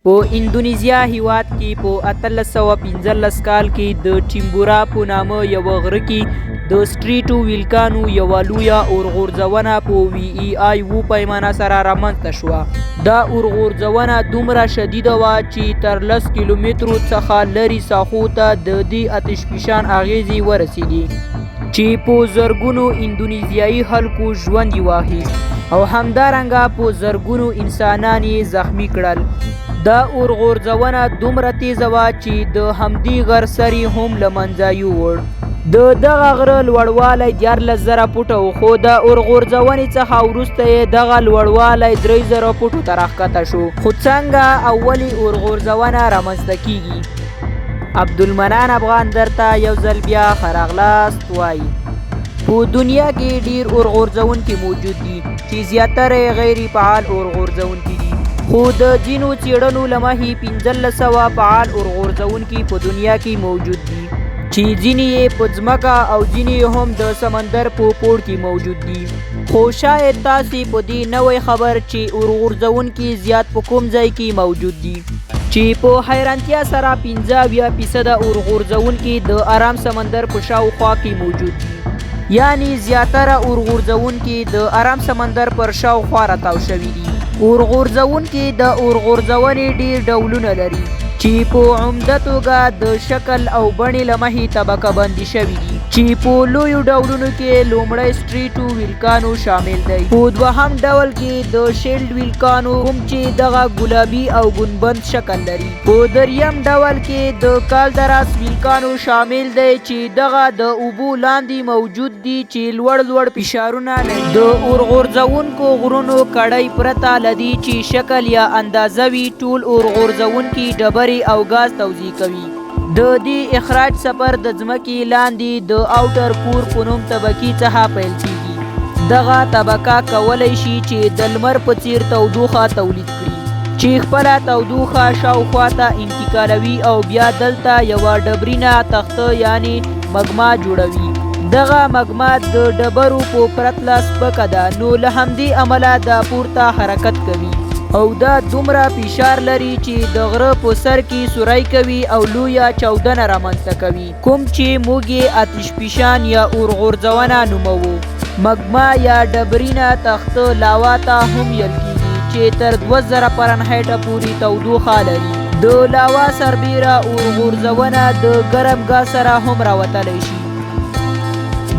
په اندونیزیا هیواد کې په 1815 کال کې د ټیمبورا په نامه یو غره کې د سټریټو ویلکانو یوه لویه اورغورځونه په وی ای آی و پیمانه سره رامنځته شوه. دا اورغورځونه دومره شدیده وه چې تر 10 کیلومترو څخه لرې ساحو ته د دې اتشفشان اغیزې ورسېدې چې په زرګونو اندونیزیایي خلکو ژوند یې واخیست او همدارنګه په زرګونو انسانان یې زخمی کړل. دا اورغورځونه دومره تیزه وه چې د همدې غر سر یې هم له منځه یووړ. د دغه غره لوړوالی 14,000 فوټه و، خو د اورغورځونې څخه وروسته یې دغه لوړوالی 3,000 فوټو ته راښکته شو. خو څنګه اولې اورغورځونه رامنځته کیږي؟ عبدالمنان افغان درته یو ځل بیا ښه راغلاست وایي. په دنیا کې ډیر اورغورځونکي موجود دي چې زیاتره یې غیر فعال اورغورځونکي دي، خو د ځینو څېړنو له مخې 1500 فعال اورغورځونکي په دنیا کې موجود دي چې ځینې یې په ځمکه او ځینې هم د سمندر په پوړ کې موجود دي. خو شاید تاسې په دې نه وئ خبر چې اورغورځونکي زیات په کوم ځای کې موجود دي، چې په حیرانتیا سره 15% اورغورځونکي د آرام سمندر په شاوخوا کې موجود دي. یعنی زیاتره اورغورځونکي د آرام سمندر پر شاوخوا راتاو شوي دي. اورغورځونکي د اورغورځونې ډیر ډولونه لري چې په عمده توګه د شکل او بڼې له مخې طبقه بندي شوي دي، چې په لویو ډولونو کې لومړی سټریټو ویلکانو شامل دی، په دوهم ډول کې د شیلډ ویلکانو کوم چې دغه ګلابي او ګنبد شکل لري، په دریم ډول کې د کالدراس ویلکانو شامل دی چې دغه د اوبو لاندې موجود دي چې لوړ لوړ فشارونه لري. د اورغورځونکو غرونو کړۍ پرته لدی چې شکل یا اندازه وي ټول اورغورځونکي ډبرې او غاز توزیع کوي. د دې اخراج سفر د ځمکې لاندې د اوټر کور په نوم طبقې څخه پیل کیږي. دغه طبقه کولی شي چې د لمر په څیر تودوخه تولید کړي چې خپله تودوخه شاوخوا ته انتقالوي او بیا دلته یوه ډبرینه تخته یعنی مګما جوړوي. دغه مګما د ډبرو په پرتله سپکه ده، نو له همدې امله دا پورته حرکت کوي او دا دومره فشار لري چې د غره په سر کې سوری کوي او لویه چاودنه رامنځته کوي، کوم چې موږ یې اتشفشان یا اورغورځونه نوموو. مګما یا ډبرینه تخته لاوا ته هم ویل کیږي چې تر 2000 فرانهایټ پورې تودوخه لري. د لاوا سربیره اورغورځونه د ګرم ګاز سره هم راوتلی شي.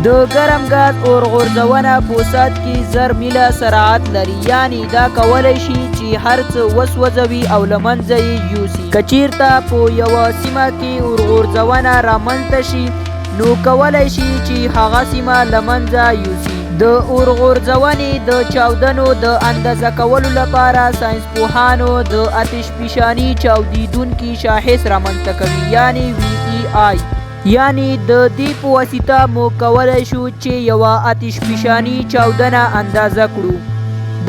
د ګرم ګاز اورغورځونه په ساعت کې 1000 میله سرعت لري، یعنی دا کولی شي چې هر څه وسوځوي او له منځه یې یوسي. که چیرته په یوه سیمه کې اورغورځونه رامنځته شي نو کولی شي چې هغه سیمه له منځه یوسي. د اورغورځونې د چاودنو د اندازه کولو لپاره ساینسپوهانو د اتشفشاني چاودیدونکي شاخص رامنځته کوي یعنی وی ای آی. یعنی د دې په واسطه مو کولی شو چې یوه اتشفشاني چاودنه اندازه کړو.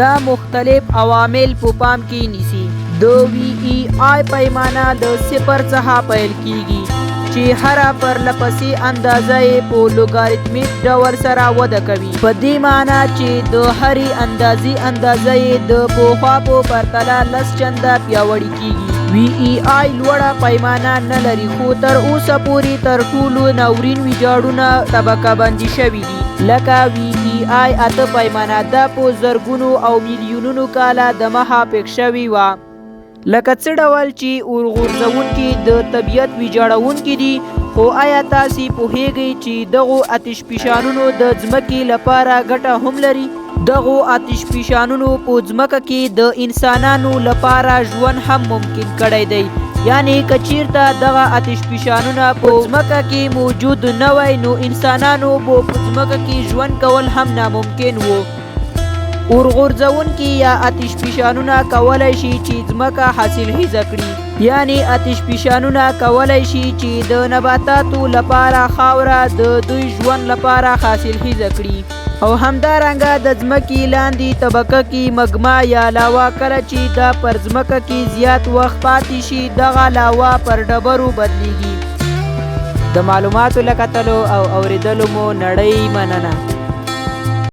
دا مختلف عوامل په پام کې نیسي. د وی ای آی پیمانه د 0 څخه پیل کیږي چې هره پرلپسې اندازه یې په لوګاریتمیک ډول سره وده کوي، په دې معنی چې د هرې اندازې یې د پخوا په پرتله 10 چنده پیاوړې کیږي. وی ای آی لوړه پیمانه نه لري، خو تر اوسه پورې تر ټولو ناورین ویجاړونه طبقه بندي شوي دي، لکه وی ای آی 8 پیمانه. دا په زرګونو او میلیونونو کاله دمخه پیښ شوې وه. لکه څه ډول چې اورغورځونکي د طبیعت ویجاړونکي دي، خو آیا تاسې پوهیږئ چې دغو اتشفشانونو د ځمکې لپاره ګټه هم لري؟ دغو اتشفشانونو په ځمکه کې د انسانانو لپاره ژوند هم ممکن کړی دی. یعنی که چیرته دغه اتشفشانونه په ځمکه کې موجود نه وای نو انسانانو به په ځمکه کې ژوند کول هم ناممکن و. اورغورځونکي یا اتشفشانونه کولی شي چې ځمکه حاصلخیزه کړي، یعنی اتشفشانونه کولی شي چې د نباتاتو لپاره خاوره د دوی ژوند لپاره حاصلخیزه کړي، او همدارنګه د ځمکې لاندې طبقه کې مګما یا لاوا کله چې دا پر ځمکه کې زیات وخت پاتې شي دغه لاوا پر ډبرو بدلیږي. د معلوماتو له کتلو او اوریدلو مو نړۍ مننه.